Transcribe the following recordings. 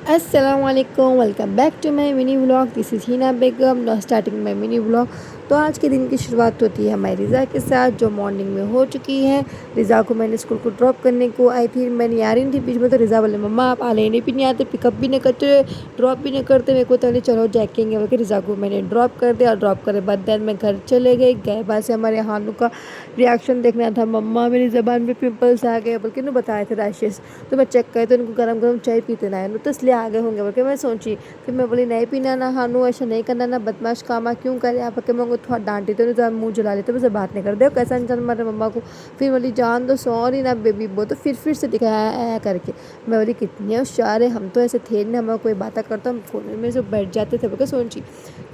अस्सलाम वालेकुम, welcome back to my mini vlog. This is Hina Begum now starting my mini vlog. तो आज के दिन की शुरुआत होती है हमारी रिज़ा के साथ, जो मॉर्निंग में हो चुकी है। रिज़ा को मैंने स्कूल को ड्रॉप करने को आई थी, मैंने आ रही थी बीच में, तो रिज़ा बोले मम्मा आप लेने भी नहीं आते, पिकअप भी नहीं करते, ड्रॉप भी नहीं करते मेरे को, तो नहीं चलो जैकेंगे बोल के रिज़ा को मैंने ड्रॉप कर दिया। ड्रॉप करे बाद देन मैं घर चले गए बाद से हमारे हानू का रिएक्शन देखना था। मम्मा मेरी ज़बान पे पिंपल्स आ गए बल्कि उन्होंने बताए थे रैशेस, तो मैं चेक करे तो उनको गरम गरम चाय पीते ना है, तो इसलिए आगे होंगे बोल के मैं सोची। फिर मैं बोली नहीं पीना ना हानू, ऐसा नहीं करना ना, बदमाश कामा क्यों करे आप के, मैं उनको थोड़ा डांटी तो नहीं, मुँह जला लेते, मुझसे बात नहीं कर दे कैसा इंसान मारे मम्मा को। फिर बोली जान दो सॉरी ना बेबी, वो तो फिर से दिखाया है करके। मैं बोली कितने होशियार है, हम तो ऐसे थे नहीं, हमें कोई बात करता हम फोन में से बैठ जाते थे बोल के सोची।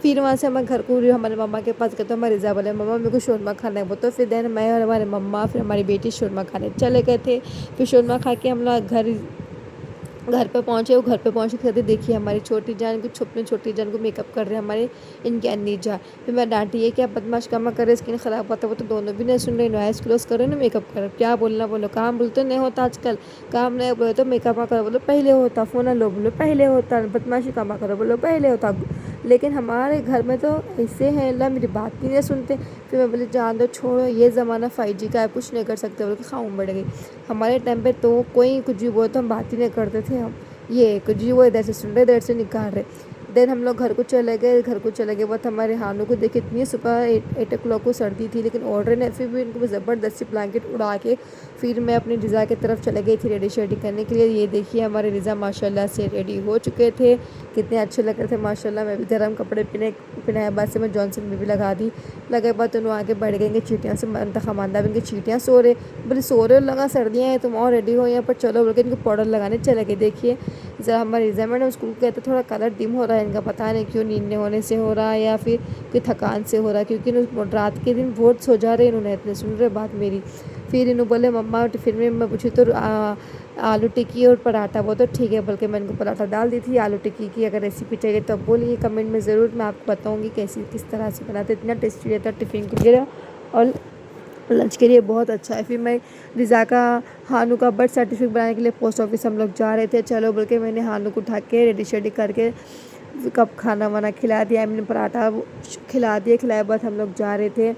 फिर वहाँ से हमारे घर को हमारे मम्मा के पास गए, तो हमारे रिज़ा बोले मम्मा मेरे को शोरमा खाना है, वो तो फिर देन मैं और हमारे मम्मा फिर हमारी बेटी शोरमा खाने चले गए थे। फिर शोरमा खा के हम लोग घर पे पहुँचे। वो घर पे पहुँचे कहते देखिए हमारी छोटी जान को, अपने छोटी जान को मेकअप कर रहे हैं हमारे इनके अन्नी जान। फिर मैं डांटी है क्या बदमाश कामा करे, स्किन ख़राब होता है, वो तो दोनों भी नहीं सुन रहे, नॉइस क्लोज कर रहे ना मेकअप कर, क्या बोलना बोलो, काम बोलते नहीं होता आजकल, काम नहीं बोले तो मेकअप करो बोलो पहले होता, फ़ोन लो बोलो पहले होता, बदमाशी कामा करो बोलो पहले होता। लेकिन हमारे घर में तो ऐसे हैं अल्लाह मेरी बात भी नहीं सुनते। फिर मैं बोली जान दो छोड़ो, ये ज़माना 5G का है, कुछ नहीं कर सकते बोल के खाऊं बढ़ गई। हमारे टाइम पे तो कोई कुछ भी बोलता हम बात ही नहीं करते थे, हम ये कुछ भी वो इधर से सुन रहे इधर से निकाल रहे। देन हम लोग घर को चले गए बहुत हमारे हानू को देखे इतनी सुबह 8 o'clock को सर्दी थी, लेकिन ऑर्डर ने फिर भी उनको ज़बरदस्ती ब्लैंकेट उड़ा के फिर मैं अपनी रिज़ा की तरफ चले गई थी रेडी शेडी करने के लिए। ये देखिए हमारे रिज़ा माशाल्लाह से रेडी हो चुके थे, कितने अच्छे लग रहे थे माशाल्लाह। मैं भी गर्म कपड़े पहनाए बाद से मैं जॉनसन में भी लगा दी, लगे बाद दोनों आगे बढ़ गएंगे चीटियाँ से खमानदा भी इनकी चीटियाँ सो रहे, बोले सो रहे लगा सर्दियाँ हैं तुम और रेडी हो यहाँ पर चलो बोल के इनको पाउडर लगाने चले गए। देखिए ज़रा हमारे रिज़ा मैडम स्कूल गए तो थोड़ा कलर डिम हो रहा है इनका, पता नहीं क्यों, नींद नहीं होने से हो रहा है या फिर कोई थकान से हो रहा है, क्योंकि रात के दिन बहुत सो जा रहे इन्होंने, इतने सुन रहे बात मेरी। फिर इन्होंने बोले मम्मा टिफ़िन में, मैं पूछी तो आलू टिक्की और पराठा, वो तो ठीक है बल्कि मैं इनको पराठा डाल दी थी। आलू टिक्की की अगर रेसिपी चाहिए तो बोलिए कमेंट में ज़रूर, मैं आपको बताऊँगी कैसी किस तरह से बनाते, इतना टेस्टी रहता है टिफ़िन के लिए और लंच के लिए बहुत अच्छा है। फिर मैं रिज़ा का हानू का बर्थ सर्टिफिकेट बनाने के लिए पोस्ट ऑफिस हम लोग जा रहे थे, चलो बोल के मैंने हानू को उठा के रेडी शेडी करके कब खाना वाना खिला दिया, मैंने पराठा खिला दिया, खिलाए बाद हम लोग जा रहे थे।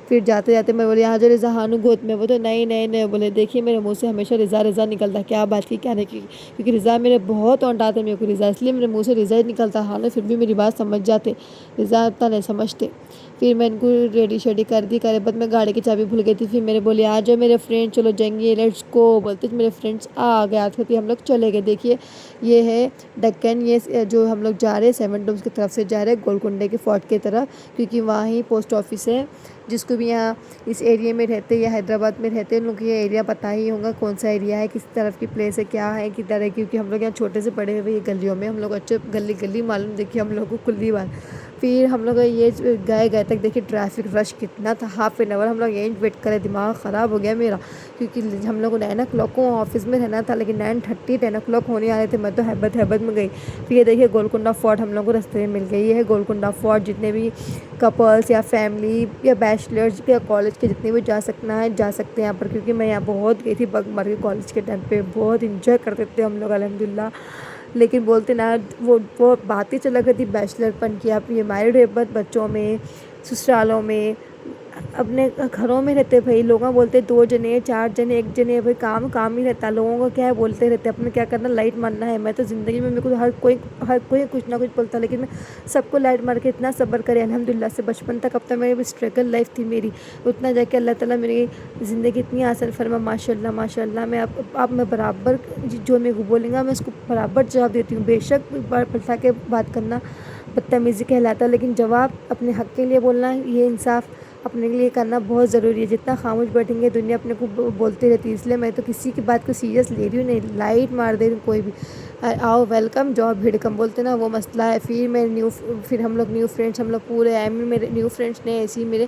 फिर जाते जाते मैं बोली आ जाओ रिज़ा हानू गोद में, वो तो नहीं नहीं नहीं बोले। देखिए मेरे मुंह से हमेशा रिज़ा रिज़ा निकलता, क्या बात की क्या नहीं की, क्योंकि रिज़ा मेरे बहुत औंटाते मेरे को रिज़ा, इसलिए मेरे मुंह से रिज़ा ही निकलता। हानू फिर भी मेरी बात समझ जाते, रिज़ा इतना नहीं समझते। फिर मैं इनको रेडी शेडी कर दी, करे बाद मैं गाड़ी की चाबी भूल गई थी। फिर मेरे बोले आ जाओ मेरे फ्रेंड चलो जाएंगे लेट्स गो, बोलते मेरे फ्रेंड्स आ गए थे, फिर हम लोग चले गए। देखिए ये है डक्कन, ये जो हम लोग जा रहे हैं 7 डोम्स की तरफ से जा रहे हैं गोलकुंडे के फोर्ट की तरफ, क्योंकि वहाँ ही पोस्ट ऑफिस है। जिसको भी यहाँ इस एरिया में रहते या हैदराबाद में रहते हैं उन लोग को ये एरिया पता ही होगा कौन सा एरिया है, किस तरफ की प्लेस है, क्या है किधर है, क्योंकि हम लोग यहाँ छोटे से बड़े हुए ये गलियों में, हम लोग अच्छे गली गली मालूम, देखिए हम लोग को कुल्ली बार। फिर हम लोग ये गए तक देखिए ट्रैफिक रश कितना था, हाफ हम लोग यहीं वेट करे, दिमाग ख़राब हो गया मेरा, क्योंकि हम लोग को 9 o'clock को ऑफिस में रहना था, लेकिन 9:30 10 o'clock होने आ रहे थे, मैं तो हैबत में गई। फिर ये देखिए गोलकुंडा फोर्ट हम लोग को रास्ते में मिल गई। ये है गोलकुंडा फोर्ट, जितने भी कपल्स या फैमिली या बैचलर्स या कॉलेज के जितने भी जा सकते हैं यहाँ पर, क्योंकि मैं यहाँ बहुत गई थी बगमर के कॉलेज के टाइम पे, बहुत इंजॉय करते थे हम लोग अल्हम्दुलिल्लाह। लेकिन बोलते ना वो बात ही चला गई थी बैचलरपन की, आप ये मैरिड है बच्चों में, ससुरालों में, अपने घरों में रहते भाई लोग बोलते 2 जने 4 जने 1 जने, भाई काम ही रहता है लोगों को, क्या है बोलते रहते, अपने क्या करना लाइट मारना है। मैं तो ज़िंदगी में मेरे को हर कोई कुछ ना कुछ बोलता, लेकिन मैं सबको लाइट मार के इतना सब्र करे अल्हम्दुलिल्लाह से, बचपन तक अब तक मेरी स्ट्रगल लाइफ थी मेरी, उतना जाके अल्लाह ताला मेरी ज़िंदगी इतनी आसान फरमा माशाल्लाह माशाल्लाह। मैं आप मैं बराबर जो मेरे को बोलेंगा मैं उसको बराबर जवाब देती हूँ, बेशक पलटा के बात करना बदतमीज़ी कहलाता है, लेकिन जवाब अपने हक़ के लिए बोलना, ये इंसाफ अपने लिए करना बहुत ज़रूरी है। जितना खामोश बैठेंगे दुनिया अपने को बोलती रहती है, इसलिए मैं तो किसी की बात को सीरियस ले रही हूँ नहीं, लाइट मार दे रही हूँ कोई भी आओ वेलकम जाओ भीड़ कम बोलते ना, वो मसला है। फिर हम लोग न्यू फ्रेंड्स, हम लोग पूरे मेरे न्यू फ्रेंड्स ने ऐसे ही मेरे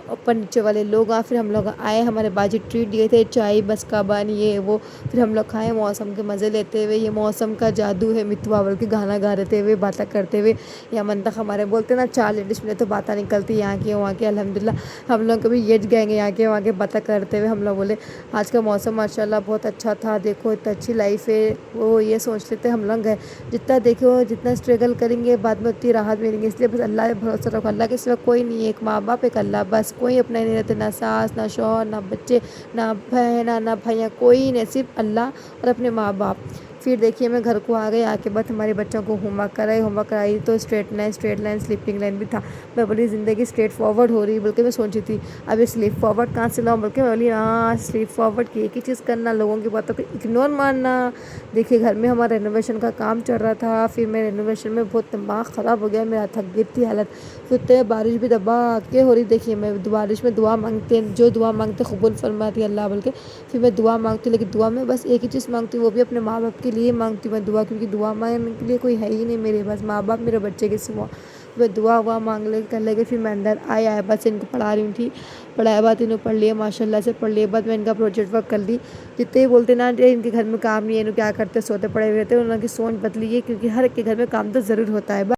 اوپر نیچے والے لوگ پھر ہم لوگ آئے، ہمارے باجی ٹریٹ دیے تھے، چائے بسکا بن یہ وہ، پھر ہم لوگ کھائے موسم کے مزے لیتے ہوئے۔ یہ موسم کا جادو ہے، متو باول کے گانا گا رہتے ہوئے، باتیں کرتے ہوئے۔ یا منطق ہمارے بولتے نا 4 لیڈیز ملے تو باتیں نکلتی یہاں کی وہاں کی۔ الحمدللہ ہم لوگ کبھی یہ گئے یہاں کے وہاں کے باتیں کرتے ہوئے۔ ہم لوگ بولے آج کا موسم ماشاءاللہ بہت اچھا تھا، دیکھو اتنا اچھی لائف ہے، وہ یہ سوچتے تھے ہم لوگ گئے جتنا دیکھو جتنا اسٹرگل کریں گے بعد میں اتنی راحت ملیں گی، اس لیے بس اللہ پہ بھروسہ رکھو، اللہ کے سوا کوئی نہیں ہے، ایک ماں باپ ایک اللہ، بس کوئی اپنا نہیں رہتے، نہ ساس نہ شوہر نہ بچے نہ بہن نہ بھائیاں، کوئی نہیں، صرف اللہ اور اپنے ماں باپ۔ پھر دیکھیے میں گھر کو آ گئی، آ کے بعد ہمارے بچوں کو ہوم ورک کرائی تو اسٹریٹ لائن سلیپنگ لائن بھی تھا۔ میں بولی زندگی اسٹریٹ فارورڈ ہو رہی بلکہ میں سوچی تھی ابھی سلیپ فارورڈ کہاں سے لاؤں، بلکہ میں بولی ہاں سلیپ فارورڈ کی ایک ہی چیز کرنا، لوگوں کی باتوں کو اگنور مارنا۔ دیکھیے گھر میں ہمارا رینوویشن کا کام چل رہا تھا، پھر میں رینوویشن میں بہت دماغ خراب ہو گیا میرا، تھک گئی تھی حالت، پھر بارش بھی دبا کے ہو رہی۔ دیکھیے میں بارش میں دعا مانگتے، جو دعا مانگتے قبول فرماتی اللہ بول کے، پھر میں دعا مانگتی، لیکن دعا میں بس ایک ہی چیز مانگتی ہوں، وہ بھی اپنے ماں باپ کے لیے مانگتی ہوں میں دعا، کیونکہ دعا مانگنے کے لیے کوئی ہے ہی نہیں میرے پاس، ماں باپ میرے بچے کے سوا۔ میں دعا مانگ لے کر لے کے پھر میں اندر آیا بس ان کو پڑھا رہی تھی، پڑھایا بعد انہوں پڑھ لیا ماشاءاللہ سے، پڑھ لیے بعد میں ان کا پروجیکٹ ورک کر لی۔ جتنے ہی بولتے نا ان کے گھر میں کام نہیں ہے، انہوں کیا کرتے سوتے پڑے ہوئے رہتے، انہوں کی سوچ بدلی ہے، کیونکہ ہر ایک کے گھر میں کام تو ضرور ہوتا ہے۔